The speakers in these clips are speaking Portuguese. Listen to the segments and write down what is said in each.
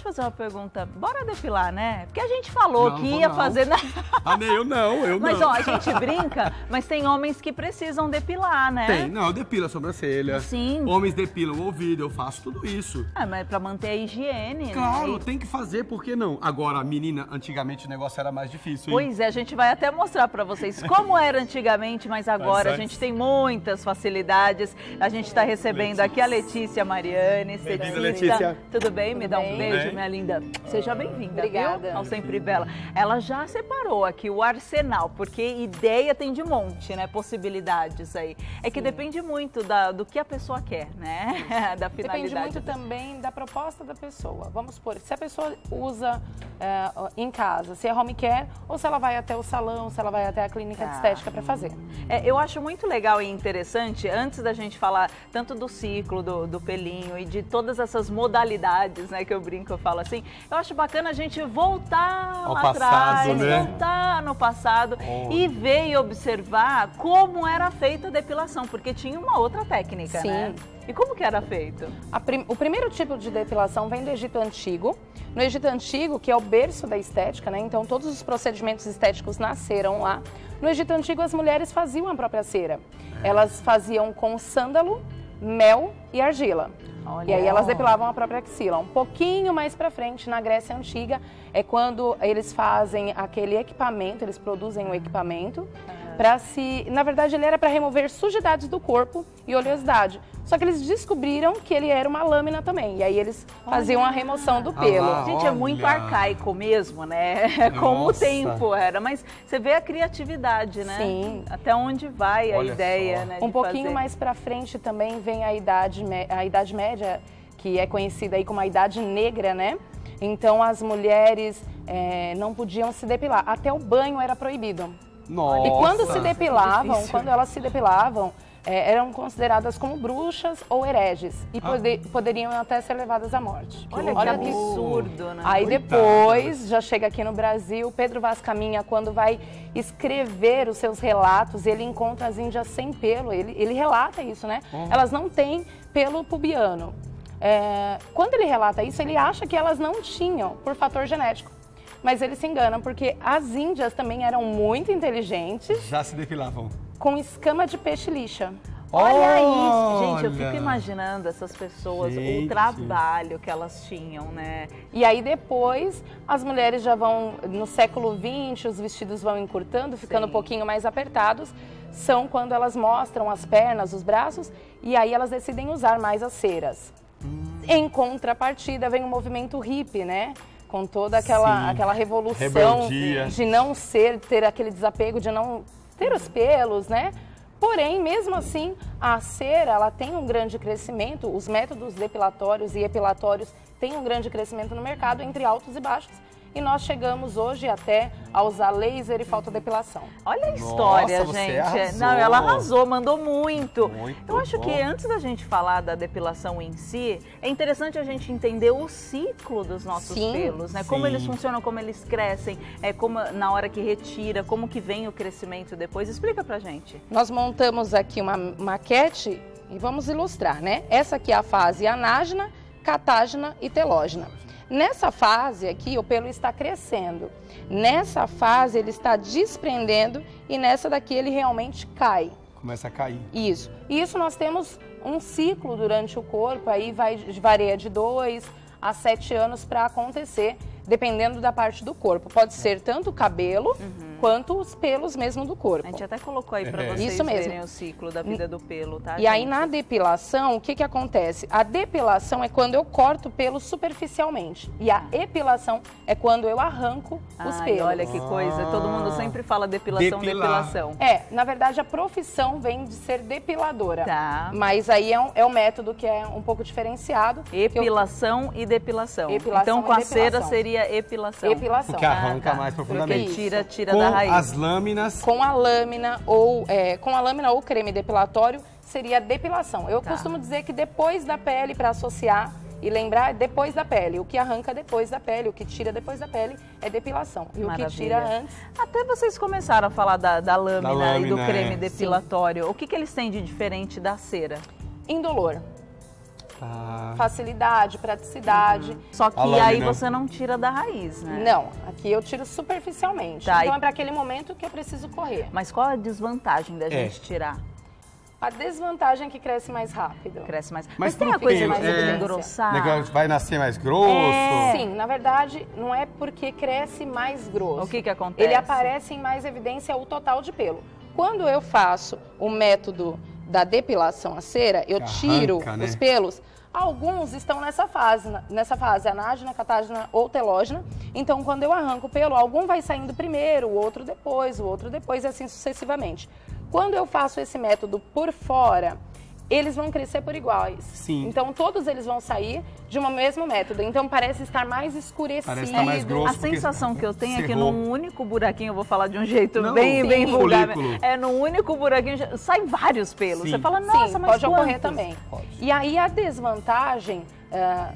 te fazer uma pergunta. Bora depilar, né? Porque a gente falou Não, que vou ia não. fazer... Eu não. Mas, ó, a gente brinca, mas tem homens que precisam depilar, né? Tem, não, eu depilo a sobrancelha. Sim. Homens depilam o ouvido, eu faço tudo isso. Ah, mas pra manter a higiene, Claro, né? tem que fazer, por que não? Agora, menina, antigamente o negócio era mais difícil, hein? Pois é, a gente vai até mostrar pra vocês como era antigamente, mas agora a gente tem muitas facilidades. A gente está recebendo aqui a Letícia Mariani, Bem-vinda, esteticista. Letícia. Tudo bem? Me dá um bem? beijo, Bem. minha linda. Seja bem-vinda, Obrigada. viu? Ao Sempre Bela. Ela já separou aqui o arsenal, porque ideia tem de monte, né? Possibilidades aí. É que depende muito do que a pessoa quer, né? Da finalidade. Depende muito também da proposta da pessoa. Vamos supor, se a pessoa usa em casa, se é home care, ou se ela vai até o salão, se ela vai até a clínica de estética para fazer. Eu acho muito legal e interessante, antes da gente falar tanto do ciclo, do pelinho e de todas essas modalidades, né, que eu brinco, eu falo assim, eu acho bacana a gente voltar Ao lá passado, atrás, né? voltar no passado e ver e observar como era feita a depilação, porque tinha uma outra técnica, Sim. né? E como que era feito? O primeiro tipo de depilação vem do Egito Antigo. No Egito Antigo, que é o berço da estética, né? Então todos os procedimentos estéticos nasceram lá. No Egito Antigo, as mulheres faziam a própria cera. Elas faziam com sândalo, mel e argila. Olha. E aí elas depilavam a própria axila. Um pouquinho mais pra frente, na Grécia Antiga, é quando eles fazem aquele equipamento, eles produzem um equipamento para se... Na verdade, ele era para remover sujidades do corpo e oleosidade. Só que eles descobriram que ele era uma lâmina também. E aí eles faziam a remoção do pelo. lá. Gente, é muito Olha. arcaico mesmo, né? Como o Nossa. tempo era. Mas você vê a criatividade, né? Sim. Até onde vai a Olha ideia, só. né? Um de pouquinho fazer. mais pra frente também vem a idade média, que é conhecida aí como a idade negra, né? Então as mulheres não podiam se depilar. Até o banho era proibido. Nossa. E quando se depilavam, difícil. quando elas se depilavam, eram consideradas como bruxas ou hereges. E poderiam até ser levadas à morte. Olha que absurdo, né? Aí Coitada. depois, já chega aqui no Brasil, Pedro Vaz Caminha, quando vai escrever os seus relatos, ele encontra as índias sem pelo, ele relata isso, né? Elas não têm pelo pubiano. Quando ele relata isso, ele acha que elas não tinham, por fator genético. Mas ele se engana, porque as índias também eram muito inteligentes, Já se depilavam. com escama de peixe lixa. Olha isso, gente, eu Olha. fico imaginando essas pessoas, Gente. o trabalho que elas tinham, né? E aí depois, as mulheres já vão, no século XX, os vestidos vão encurtando, ficando Sim. um pouquinho mais apertados. São quando elas mostram as pernas, os braços, e aí elas decidem usar mais as ceras. Em contrapartida, vem o movimento hippie, né? Com toda aquela revolução Rebeldia. de não ter aquele desapego, de não ter os pelos, né? Porém, mesmo assim, a cera, ela tem um grande crescimento, os métodos depilatórios e epilatórios têm um grande crescimento no mercado, entre altos e baixos. E nós chegamos hoje até a usar laser e fotodepilação. Olha a história, Nossa, você gente. arrasou. Não, ela arrasou, mandou muito. Muito Eu acho bom. que antes da gente falar da depilação em si, é interessante a gente entender o ciclo dos nossos Sim, pelos, né? Como sim. eles funcionam, como eles crescem, como na hora que retira, como que vem o crescimento depois. Explica pra gente. Nós montamos aqui uma maquete e vamos ilustrar, né? Essa aqui é a fase anágena, catágena e telógena. Nessa fase aqui, o pelo está crescendo. Nessa fase, ele está desprendendo e nessa daqui ele realmente cai. Começa a cair. Isso. E isso nós temos um ciclo durante o corpo, aí varia de 2 a 7 anos para acontecer, dependendo da parte do corpo. Pode ser tanto o cabelo quanto os pelos mesmo do corpo. A gente até colocou aí pra vocês Isso mesmo. verem o ciclo da vida do pelo, tá? E aí gente? na depilação, o que acontece? A depilação é quando eu corto o pelo superficialmente. E a epilação é quando eu arranco os Ai, pelos. olha que coisa. Todo mundo sempre fala depilação, Depilar. depilação. Na verdade, a profissão vem de ser depiladora. Tá. Mas aí é um método que é um pouco diferenciado. Epilação e depilação. Epilação Então, com e a cera depilação. seria epilação. Epilação. Porque arranca tá. mais Porque profundamente. tira Com da raiz. as lâminas. Com a lâmina ou creme depilatório seria depilação. Eu costumo dizer que depois da pele, para associar e lembrar, depois da pele. O que arranca depois da pele, o que tira depois da pele é depilação. E o que tira Maravilha. antes... Até vocês começaram a falar da lâmina e do lâmina, creme é. depilatório. O que eles têm de diferente da cera? Indolor. facilidade, praticidade. Só que A lâmina. aí você não tira da raiz, né? Não, aqui eu tiro superficialmente. Tá, Então e- é para aquele momento que eu preciso correr. Mas qual a desvantagem da gente tirar? A desvantagem é que cresce mais rápido. Cresce mais. Mas Mas tem pro a coisa pelo, de é- engrossar. Negócio vai nascer mais grosso. Sim, na verdade, não é porque cresce mais grosso. O que acontece? Ele aparece em mais evidência o total de pelo. Quando eu faço o método da depilação a cera, eu tiro Arranca, né? os pelos. Alguns estão nessa fase, anágena, catágena ou telógena. Então, quando eu arranco o pelo, algum vai saindo primeiro, o outro depois, e assim sucessivamente. Quando eu faço esse método por fora, eles vão crescer por iguais. Sim. Então, todos eles vão sair de um mesmo método. Então, parece estar mais escurecido. Parece estar mais grosso. A sensação que eu tenho é que cerrou. num único buraquinho, eu vou falar de um jeito Não, bem sim. vulgar. Folículo. É, num único buraquinho sai vários pelos. Sim. Você fala, nossa, Sim, mas pode ocorrer quantos? também. Pode. E aí a desvantagem,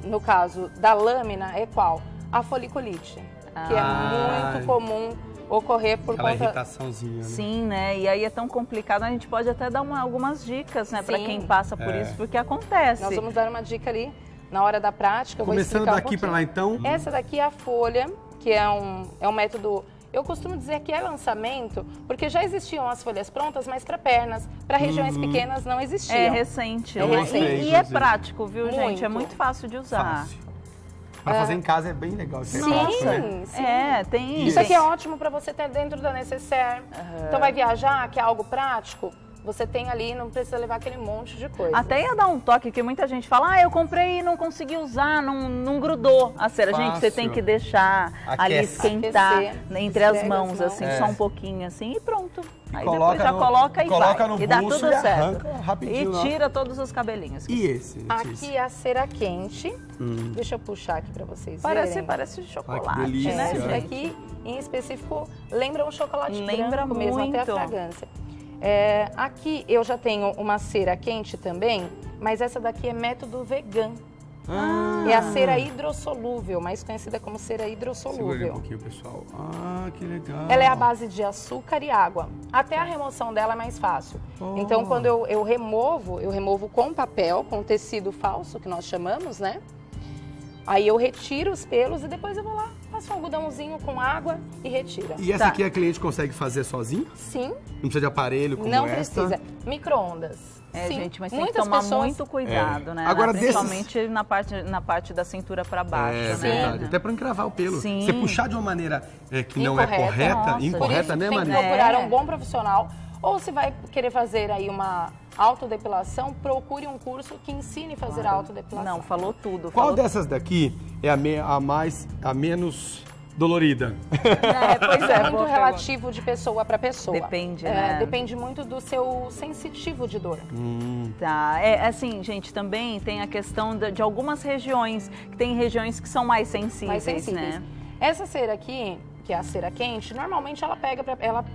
no caso da lâmina, é qual? A foliculite, que é muito comum ocorrer por Aquela conta... irritaçãozinha, né? Sim, né? E aí é tão complicado, a gente pode até dar algumas dicas, né, para Sim. quem passa por isso, porque acontece. Nós vamos dar uma dica ali na hora da prática. Eu Começando vou explicar daqui um pra lá, então. Essa daqui é a folha, que é um método... Eu costumo dizer que é lançamento, porque já existiam as folhas prontas, mas para pernas, para regiões pequenas não existiam. É recente. Eu né? gostei, E é inclusive. prático, viu, gente? É Muito. muito fácil de usar. Fácil. Pra fazer em casa é bem legal. Isso Sim, né? sim. É, tem Isso aqui é ótimo para você ter dentro da necessaire. Então vai viajar, que é algo prático, você tem ali, não precisa levar aquele monte de coisa. Até ia dar um toque que muita gente fala, eu comprei e não consegui usar, não grudou a cera. Gente, você Fácil. tem que deixar ali Aquece. esquentar Aquecer, entre as esfrega mãos, as mãos. assim, É. só um pouquinho, assim, e pronto. Aí Coloca depois já no- coloca e coloca vai. no E dá buço tudo e certo. arranca rapidinho, E ó. tira todos os cabelinhos. E esse? Aqui é a cera quente. Deixa eu puxar aqui para vocês verem. Parece chocolate, delícia. né? Esse Olha. daqui, em específico, lembra um chocolate Lembra branco mesmo, até a muito. fragrância. Aqui eu já tenho uma cera quente também, mas essa daqui é método vegan. É a cera hidrossolúvel, mais conhecida como cera Segura aí um hidrossolúvel. pouquinho, pessoal. Ah, que legal. Ela é a base de açúcar e água. Até a remoção dela é mais fácil. Então, quando eu removo com papel, com tecido falso, que nós chamamos, né? Aí eu retiro os pelos e depois eu vou lá, faço um algodãozinho com água e retira. E essa Tá. aqui a cliente consegue fazer sozinha? Sim, Não precisa de aparelho como não esta? precisa. Micro-ondas. É, Sim. gente, mas tem que Muitas tomar pessoas... muito cuidado, né? Agora, Principalmente na parte da cintura para baixo, É né? verdade. Até para encravar o pelo. Sim. Você puxar de uma maneira que não é Incorreta. correta, Nossa, Por isso incorreta, né, tem que Maria? procurar É. um bom profissional. Ou se vai querer fazer aí uma autodepilação, procure um curso que ensine a fazer a autodepilação. Não, falou tudo. Qual falou dessas daqui é a menos dolorida? Pois Isso é boa muito pergunta. relativo de pessoa para pessoa. Depende, né? Depende muito do seu sensitivo de dor. Tá, assim, gente, também tem a questão de algumas regiões, que tem regiões que são mais sensíveis, Mais sensíveis. né? Essa cera aqui, que é a cera quente, normalmente ela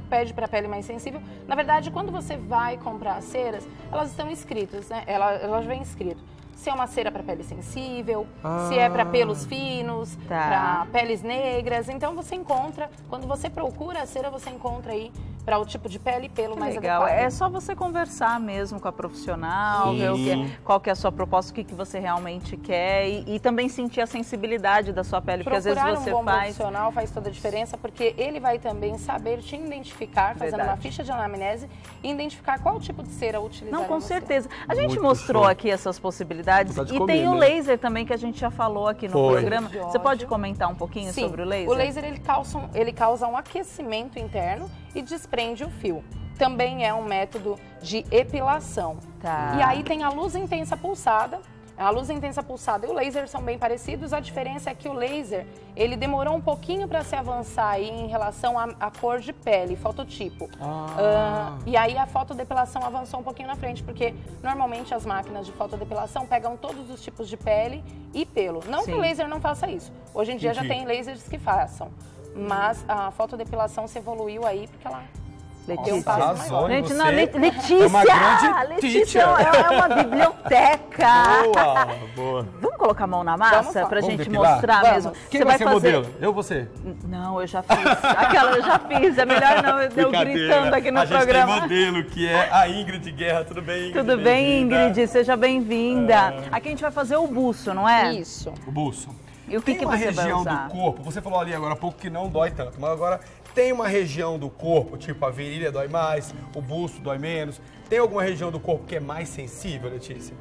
pede para a pele mais sensível. Na verdade, quando você vai comprar as ceras, elas estão escritas, né? Elas vêm escrito se é uma cera para pele sensível, se é para pelos finos, Tá. para peles negras. Então você encontra, quando você procura a cera, você encontra aí para o tipo de pele e pelo mais Legal, adequado. é só você conversar mesmo com a profissional, Sim. ver qual que é a sua proposta, o que você realmente quer e também sentir a sensibilidade da sua pele, porque às vezes Procurar você um bom faz... profissional faz toda a diferença, porque ele vai também saber te identificar, fazendo Verdade. uma ficha de anamnese, e identificar qual tipo de cera utilizar. Não, com em você. certeza. A gente Muito mostrou show. aqui essas possibilidades Vontade de e comer, tem o né? laser também que a gente já falou aqui no Foi. programa. De Você pode ódio. comentar um pouquinho Sim, sobre o laser? o laser ele causa um aquecimento interno e desprende o fio. Também é um método de epilação. Tá. E aí tem a luz intensa pulsada. A luz intensa pulsada e o laser são bem parecidos, a diferença é que o laser, ele demorou um pouquinho para se avançar aí em relação à cor de pele, fototipo. E aí a fotodepilação avançou um pouquinho na frente, porque normalmente as máquinas de fotodepilação pegam todos os tipos de pele e pelo. Não que Sim. o laser não faça isso. Hoje em dia já Entendi. tem lasers que façam, mas a fotodepilação se evoluiu aí porque ela Tem um passo maior. Gente, você não, Letícia! é uma grande Letícia é uma biblioteca! Boa. Vamos colocar a mão na massa pra Vamos gente depilar? mostrar Vamos. mesmo? Quem vai ser modelo? Eu ou você? Não, eu já fiz. Aquela eu já fiz. É melhor não, eu gritando aqui no programa. A gente tem modelo, que é a Ingrid Guerra. Tudo bem, Ingrid? Tudo bem, Ingrid? Seja bem-vinda. Aqui a gente vai fazer o buço, não é? Isso. O buço. E o que Tem uma você vai região usar? do corpo, você falou ali agora há pouco que não dói tanto, mas agora tem uma região do corpo, tipo a virilha dói mais, o busto dói menos. Tem alguma região do corpo que é mais sensível, Letícia?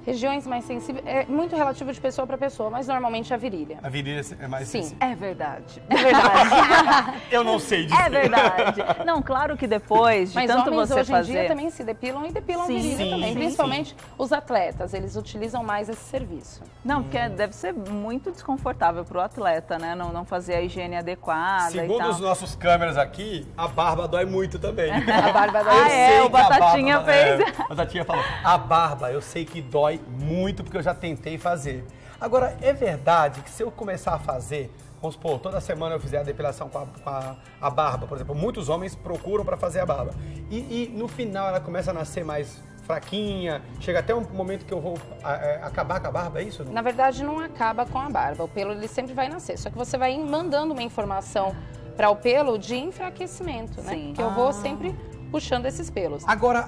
Regiões mais sensíveis, é muito relativo de pessoa para pessoa, mas normalmente a virilha. A virilha é mais Sim. sensível? É verdade. É verdade. Eu não sei disso. É verdade. Não, claro que depois de Mas tanto homens você hoje fazer... em dia também se depilam e depilam Sim, a virilha sim, também. sim, Principalmente os atletas, eles utilizam mais esse serviço. Não, porque deve ser muito desconfortável pro atleta, né? Não fazer a higiene adequada e Segundo tal. os nossos câmeras aqui, a barba dói muito também. A barba dói. Ah, é? Sei O que a Batatinha barba- fez. O Batatinha falou, a barba eu sei que dói muito porque eu já tentei fazer. Agora, é verdade que se eu começar a fazer, vamos supor, toda semana eu fizer a depilação com a barba, por exemplo, muitos homens procuram para fazer a barba. E no final ela começa a nascer mais fraquinha, chega até um momento que eu vou acabar com a barba, é isso? Não? Na verdade, não acaba com a barba. O pelo ele sempre vai nascer. Só que você vai mandando uma informação para o pelo de enfraquecimento, né? Sim. Que eu vou sempre puxando esses pelos. Agora,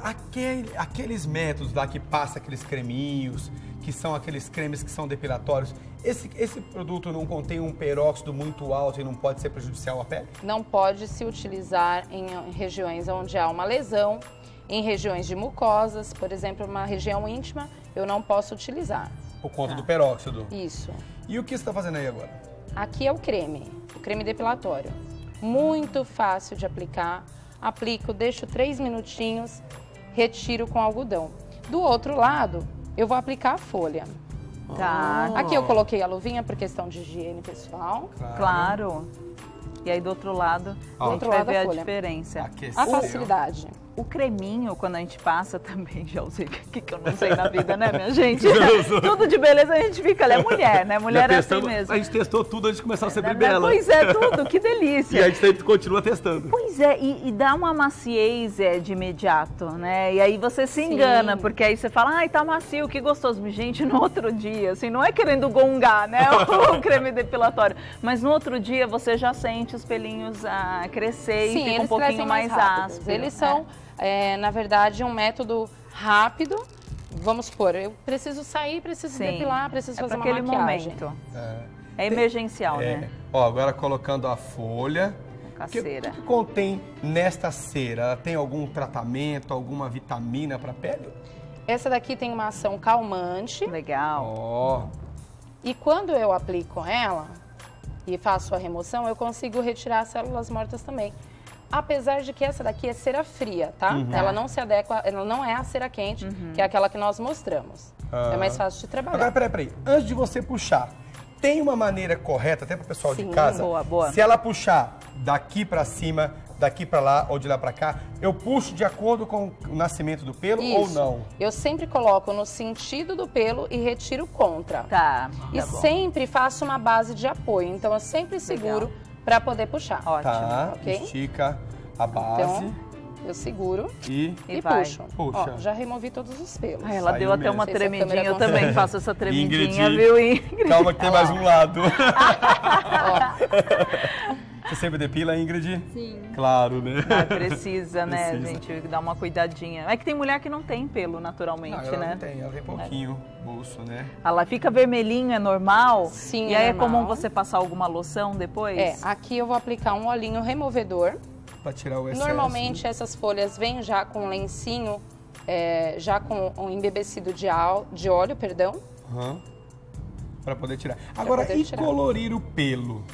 aqueles métodos lá que passa aqueles creminhos, que são aqueles cremes que são depilatórios, esse produto não contém um peróxido muito alto e não pode ser prejudicial à pele? Não pode se utilizar em regiões onde há uma lesão, em regiões de mucosas, por exemplo, uma região íntima, eu não posso utilizar. Por conta do peróxido. Isso. E o que você está fazendo aí agora? Aqui é o creme depilatório. Muito fácil de aplicar. Aplico, deixo 3 minutinhos, retiro com algodão. Do outro lado, eu vou aplicar a folha. Tá, Aqui eu coloquei a luvinha por questão de higiene pessoal. claro. E aí do outro lado, Ó. a Do gente outro vai lado, ver a a folha. diferença. A facilidade. O creminho, quando a gente passa também, já usei, que eu não sei na vida, né, minha gente? Tudo de beleza a gente fica, ela é mulher, né? Mulher é assim mesmo. A gente testou tudo antes de começar a ser Né? bela. Pois é, tudo, que E delícia. a gente sempre continua testando. Pois é, e dá uma maciez de imediato, né? E aí você se engana, porque aí você fala, ai, tá macio, que gostoso. Gente, no outro dia, assim, não é querendo gongar, né, o creme depilatório, mas no outro dia você já sente os pelinhos crescer e fica um pouquinho crescem mais rápidos. áspero. Eles são, na verdade, um método rápido. Vamos supor, eu preciso sair, preciso Sim. depilar, preciso fazer pra uma aquele maquiagem. momento. É emergencial, né? Ó, agora colocando a folha. Com a O que cera. contém nesta cera? Ela tem algum tratamento, alguma vitamina para pele? Essa daqui tem uma ação calmante. Legal. Ó, E quando eu aplico ela e faço a remoção, eu consigo retirar as células mortas também. Apesar de que essa daqui é cera fria, tá? Ela não se adequa, ela não é a cera quente, que é aquela que nós mostramos. É mais fácil de trabalhar. agora peraí. Antes de você puxar, tem uma maneira correta, até para o pessoal de Sim, casa? boa. Se ela puxar daqui para cima, daqui para lá ou de lá para cá, eu puxo de acordo com o nascimento do pelo ou Isso. não? Eu sempre coloco no sentido do pelo e retiro contra. Tá. E Tá bom. sempre faço uma base de apoio. Então eu sempre seguro para poder puxar. Ótimo. Tá, ok? estica a base Então, eu seguro e... e vai. puxo. Puxa. Ó, já removi todos os pelos. Ai, ela Saiu deu até mesmo. uma Não sei se a tremidinha, eu câmera também consegue. faço essa tremidinha, Ingrid. viu, Ingrid? Calma que tem mais um lado. Ó, Você sempre depila, Ingrid? Sim. Claro, né? Ah, precisa, né, Precisa. gente? Dar uma cuidadinha. É que tem mulher que não tem pelo naturalmente, Não, ela né? não tem, ela tem pouquinho bolso, né? Ela fica vermelhinho, é normal? Sim, E é aí é normal. comum você passar alguma loção depois? aqui eu vou aplicar um olhinho removedor. Pra tirar o excesso. Normalmente essas folhas vêm já com um lencinho, já com um embebecido de óleo, perdão. Aham. Pra poder tirar. Agora, poder e tirar. colorir o pelo?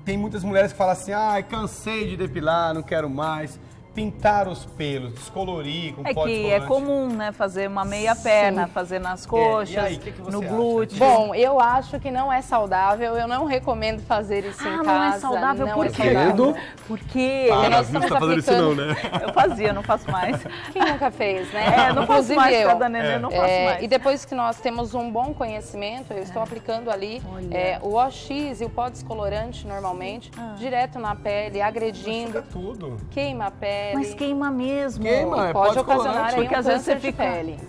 Tem muitas mulheres que falam assim, ai, cansei de depilar, não quero mais. Pintar os pelos, descolorir com pó É que é descolorante. comum, né, fazer uma meia perna, fazer nas coxas, E aí, o que você no acha? glúteo. Bom, eu acho que não é saudável, eu não recomendo fazer isso em casa. não é saudável não por é quê? saudável. Por quê? Porque nós viu? Você estamos tá fazendo isso não, aplicando- né? Eu fazia, não faço mais. Quem nunca fez, né? Não faço Inclusive mais, eu. cada neném eu não faço mais. E depois que nós temos um bom conhecimento, eu estou aplicando ali Olha. o OX e o pó descolorante normalmente, direto na pele, agredindo, Fica tudo. queima a pele. pele. Mas queima mesmo. Queima, Pode colar, ocasionar aí porque um às vezes câncer você de fica- pele.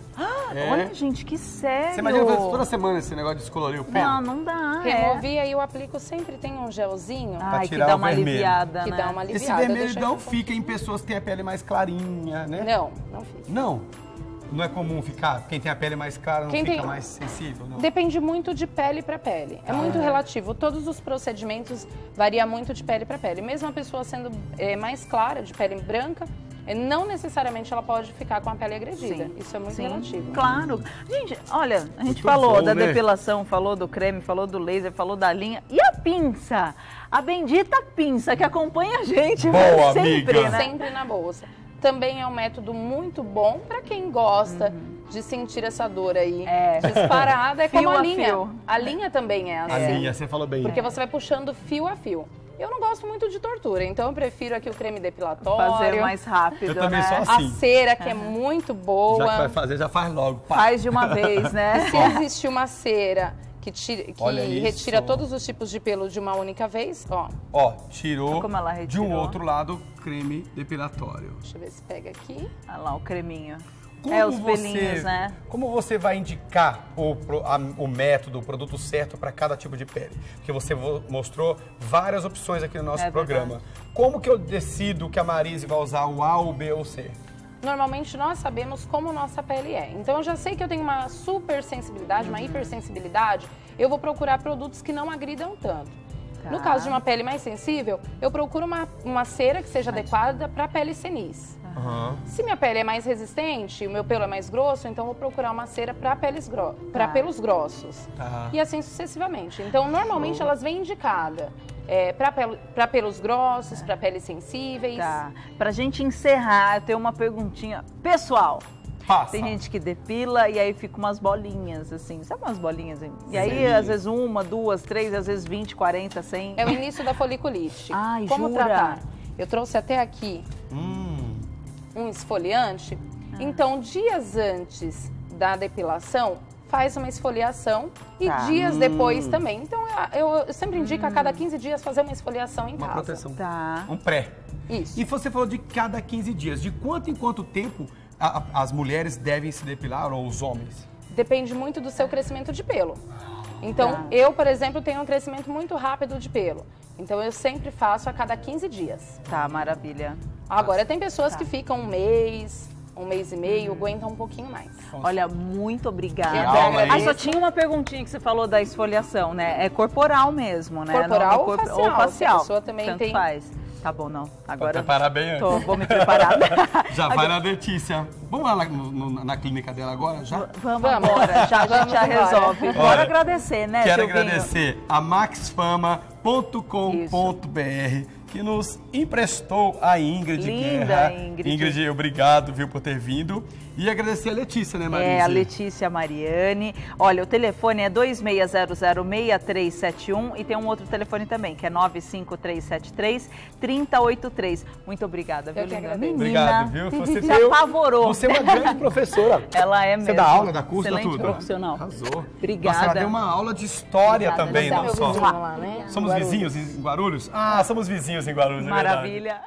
Olha, gente, que sério. Você imagina fazer toda semana esse negócio de descolorir o pelo? Não, não dá. Removi, aí eu aplico, sempre tem um gelzinho Ai, que tirar dá o uma vermelho. aliviada, que né? dá uma Esse aliviada. vermelho deixa não eu- fica em pessoas que têm a pele mais clarinha, né? Não, não fica. Não? Não é comum ficar? Quem tem a pele mais clara não Quem fica tem- mais sensível, não? Depende muito de pele para pele. É muito relativo. Todos os procedimentos variam muito de pele para pele. Mesmo a pessoa sendo mais clara, de pele branca, não necessariamente ela pode ficar com a pele agredida. Sim. Isso é muito Sim, relativo. claro. Gente, olha, a gente Muito falou bom, da né? depilação, falou do creme, falou do laser, falou da linha. E a pinça? A bendita pinça que acompanha a gente Boa, sempre, amiga. né? Sempre na bolsa. Também é um método muito bom para quem gosta de sentir essa dor aí disparada. É Fio como a a linha. fio. A linha também é assim. A linha, você falou bem. Porque você vai puxando fio a fio. Eu não gosto muito de tortura, então eu prefiro aqui o creme depilatório. Fazer mais rápido, Eu também né? sou A assim. cera, que é muito Já que boa. vai fazer, já faz logo. Pá. Faz de uma vez, né? Se existe uma cera que Olha isso. retira todos os tipos de pelo de uma única vez, ó. Ó, tirou Olha como ela de retirou. um outro lado creme depilatório. Deixa eu ver se pega aqui. Olha lá o creminho. Como Os pelinhos, né? Como você vai indicar o método, o produto certo para cada tipo de pele? Porque você mostrou várias opções aqui no nosso É programa. Como que eu decido que a Marise vai usar o A, o B ou o C? Normalmente nós sabemos como nossa pele é. Então eu já sei que eu tenho uma super sensibilidade, uma hipersensibilidade, eu vou procurar produtos que não agridam tanto. Tá. No caso de uma pele mais sensível, eu procuro uma cera que seja adequada para pele senis. Aham. Se minha pele é mais resistente, o meu pelo é mais grosso, então eu vou procurar uma cera para pelos grossos. Tá. E assim sucessivamente. Então, normalmente elas vêm indicadas para pelos grossos, para peles sensíveis. Tá. Pra gente encerrar, eu tenho uma perguntinha pessoal. Passa. Tem gente que depila e aí fica umas bolinhas, assim. Sabe umas bolinhas? E aí, Sim. às vezes, 1, 2, 3, às vezes 20, 40, 100. É o início da foliculite. Ai, Como jura? tratar? Eu trouxe até aqui um esfoliante. Então, dias antes da depilação, faz uma esfoliação e Tá. dias depois também. Então, eu sempre indico a cada 15 dias fazer uma esfoliação em Uma casa. proteção. Tá. Um pré. Isso. E você falou de cada 15 dias. De quanto em quanto tempo as mulheres devem se depilar ou os homens? Depende muito do seu crescimento de pelo. Então, Tá. eu, por exemplo, tenho um crescimento muito rápido de pelo. Então, eu sempre faço a cada 15 dias. Tá, maravilha. Agora, tem pessoas Tá. que ficam um mês e meio, aguentam um pouquinho mais. Olha, muito obrigada. Eu que agradeço. Ah, só tinha uma perguntinha que você falou da esfoliação, né? É corporal mesmo, né? Corporal Não, ou corpo- facial? Ou facial. Se a pessoa também Tanto tem- faz. Tá bom, não. Agora preparar bem antes. vou me preparar. Já vai na Letícia. Vamos lá na clínica dela agora? Já? Vamos Vamos. agora, já a gente Vamos já embora. resolve. Olha, Bora agradecer, né, Quero Silvinho? agradecer a maxfama.com.br que nos emprestou a Ingrid Linda, Guerra. Ingrid. Ingrid, obrigado, viu, por ter vindo. E agradecer a Letícia, né, Marise? É, a Letícia Mariani. Olha, o telefone é 26006371 e tem um outro telefone também, que é 95373-3083. Muito obrigada, viu, Eu que linda? agradeço. Menina, Obrigado, viu? Você se apavorou. Você é uma grande professora. Ela é mesmo. Você dá aula, dá curso, dá Excelente tudo. profissional. Arrasou. Obrigada. Nossa, ela deu uma aula de história Obrigada, também, Esse é não meu só. vizinho lá, né? Somos Guarulhos. vizinhos em Guarulhos? Ah, somos vizinhos em Guarulhos, é verdade. Maravilha.